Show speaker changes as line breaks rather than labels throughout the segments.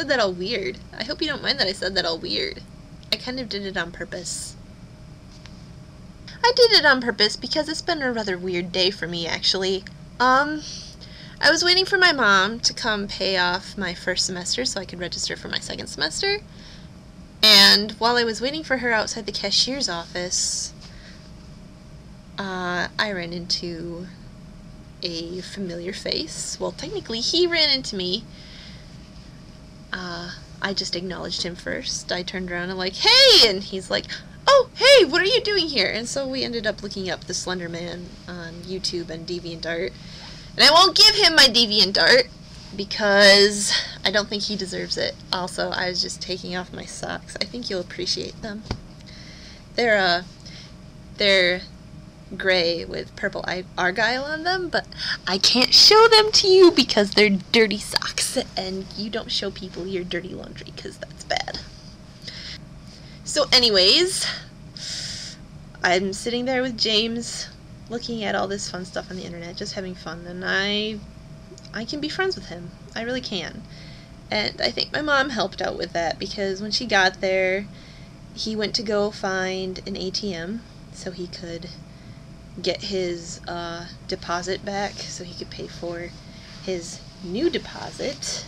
said that all weird. I hope you don't mind that I said that all weird. I kind of did it on purpose. I did it on purpose because it's been a rather weird day for me, actually. I was waiting for my mom to come pay off my first semester so I could register for my second semester. And while I was waiting for her outside the cashier's office, I ran into a familiar face. Well, technically, he ran into me. I just acknowledged him first. I turned around and like, hey! And he's like, oh, hey, what are you doing here? And so we ended up looking up the Slender Man on YouTube and DeviantArt. And I won't give him my DeviantArt because I don't think he deserves it. Also, I was just taking off my socks. I think you'll appreciate them. They're gray with purple argyle on them, but I can't show them to you because they're dirty socks, and you don't show people your dirty laundry because that's bad. So anyways, I'm sitting there with James looking at all this fun stuff on the internet, just having fun, and I can be friends with him. I really can. And I think my mom helped out with that because when she got there, he went to go find an ATM so he could get his deposit back so he could pay for his new deposit.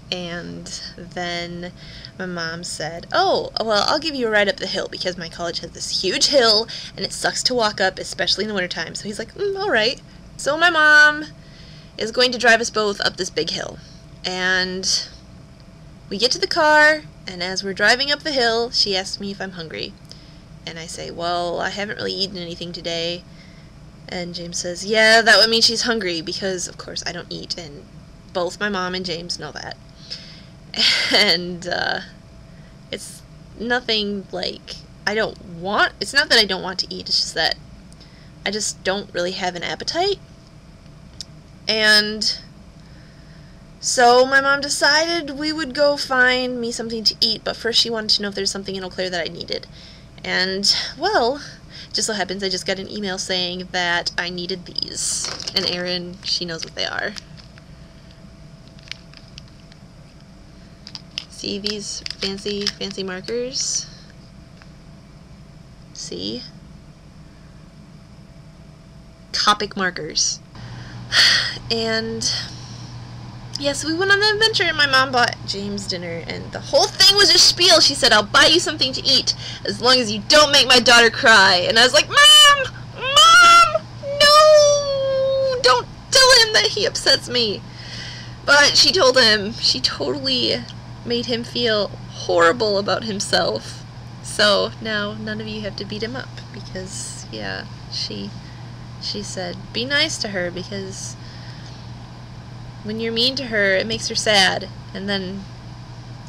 And then my mom said, oh, well, I'll give you a ride up the hill because my college has this huge hill and it sucks to walk up, especially in the wintertime. So he's like, alright. So my mom is going to drive us both up this big hill. And we get to the car, and as we're driving up the hill, she asks me if I'm hungry. And I say, well, I haven't really eaten anything today. And James says, yeah, that would mean she's hungry because, of course, I don't eat. And both my mom and James know that. And it's nothing like it's not that I don't want to eat, it's just that I just don't really have an appetite. And so my mom decided we would go find me something to eat, but first she wanted to know if there's something in Eau Claire that I needed. And, well, just so happens I just got an email saying that I needed these. And Erin, she knows what they are. See these fancy markers? See? Copic markers. And yeah, so we went on the adventure and my mom bought James dinner and the whole thing was a spiel. She said, I'll buy you something to eat as long as you don't make my daughter cry. And I was like, Mom! Mom! No! Don't tell him that he upsets me. But she told him, she totally made him feel horrible about himself. So now none of you have to beat him up because, yeah, she said, be nice to her because when you're mean to her, it makes her sad, and then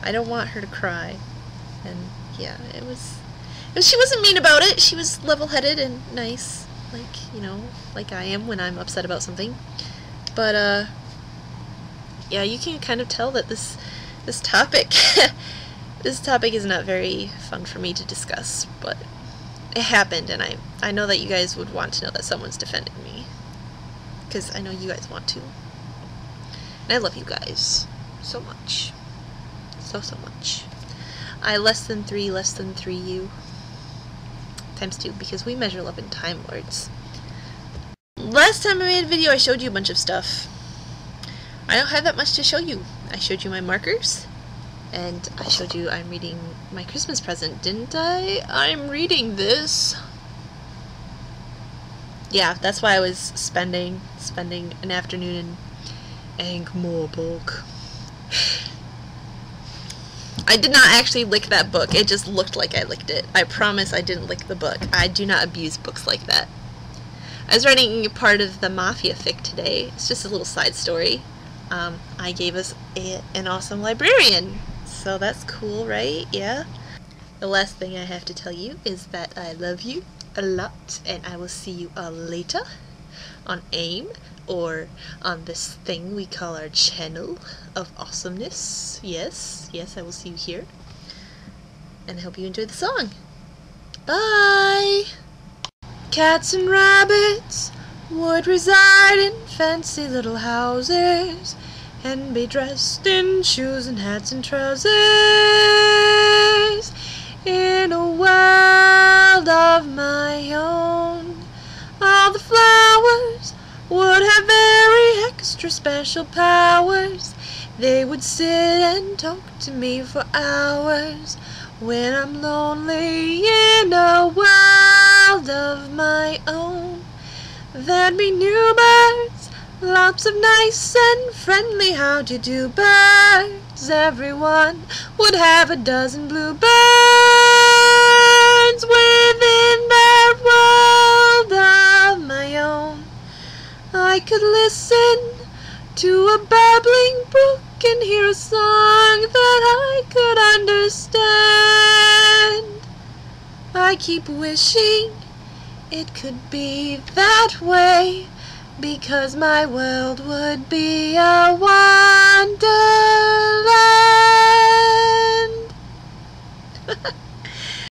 I don't want her to cry. And yeah, she wasn't mean about it. She was level-headed and nice, like, you know, like I am when I'm upset about something. But yeah, you can kind of tell that this topic this topic is not very fun for me to discuss, but it happened, and I know that you guys would want to know that someone's defending me, because I know you guys want to. And I love you guys so much. So much. I less than three you. Times 2, because we measure love in Time Lords. Last time I made a video, I showed you a bunch of stuff. I don't have that much to show you. I showed you my markers, and I showed you I'm reading my Christmas present, didn't I? I'm reading this. Yeah, that's why I was spending an afternoon in Ankh-Morpork. I did not actually lick that book. It just looked like I licked it. I promise I didn't lick the book. I do not abuse books like that. I was writing part of the Mafia fic today. It's just a little side story. I gave us an awesome librarian. So that's cool, right? Yeah? The last thing I have to tell you is that I love you a lot, and I will see you all later on AIM, or on this thing we call our channel of awesomeness. Yes, I will see you here. And I hope you enjoy the song. Bye! Cats and rabbits would reside in fancy little houses and be dressed in shoes and hats and trousers. In a world of my own, all the flowers would have very extra special powers. They would sit and talk to me for hours when I'm lonely in a world of my own. There'd be new birds, lots of nice and friendly how-do-do birds. Everyone would have a dozen bluebirds within their world of my own. I could listen to a babbling brook and hear a song that I could understand. I keep wishing it could be that way, because my world would be a